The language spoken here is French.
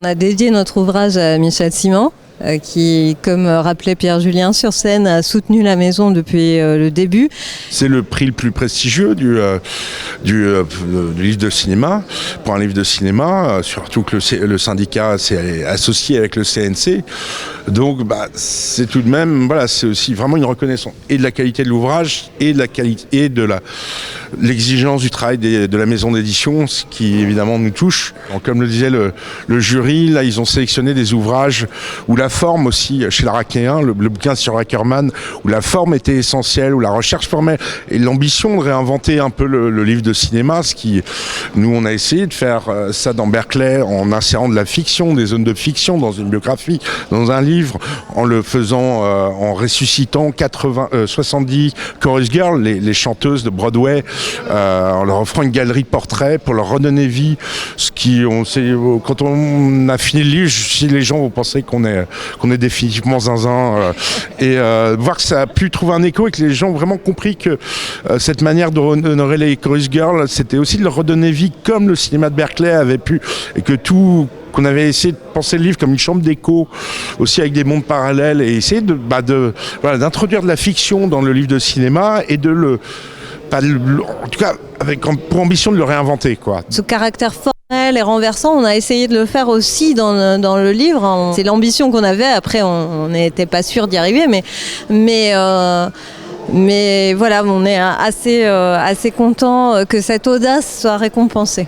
On a dédié notre ouvrage à Michel Simon, qui, comme rappelait Pierre-Julien sur scène, a soutenu la maison depuis le début. C'est le prix le plus prestigieux du livre de cinéma, pour un livre de cinéma, surtout que le syndicat s'est associé avec le CNC. Donc c'est tout de même, c'est aussi vraiment une reconnaissance et de la qualité de l'ouvrage et de la qualité et de l'exigence du travail de la maison d'édition, ce qui évidemment nous touche. Donc, comme le disait le jury, là ils ont sélectionné des ouvrages où la forme aussi, chez l'Arakéen, le bouquin sur Ackerman, où la forme était essentielle, où la recherche formelle et l'ambition de réinventer un peu le livre de cinéma, ce qui, nous on a essayé de faire ça dans Berkeley en insérant de la fiction, des zones de fiction dans une biographie, dans un livre, en le faisant, en ressuscitant 70 chorus girls, les chanteuses de Broadway, en leur offrant une galerie de portraits pour leur redonner vie, ce qui, quand on a fini le livre, si les gens vont penser qu'on est définitivement zinzin, et voir que ça a pu trouver un écho et que les gens ont vraiment compris que cette manière d'honorer les chorus girls, c'était aussi de leur redonner vie comme le cinéma de Berkeley avait pu, et que qu'on avait essayé de penser le livre comme une chambre d'écho, aussi avec des mondes parallèles, et essayer d'introduire de la fiction dans le livre de cinéma et en tout cas pour ambition de le réinventer, quoi. Ce caractère formel et renversant, on a essayé de le faire aussi dans le livre. C'est l'ambition qu'on avait. Après, on n'était pas sûr d'y arriver, mais voilà, on est assez content que cette audace soit récompensée.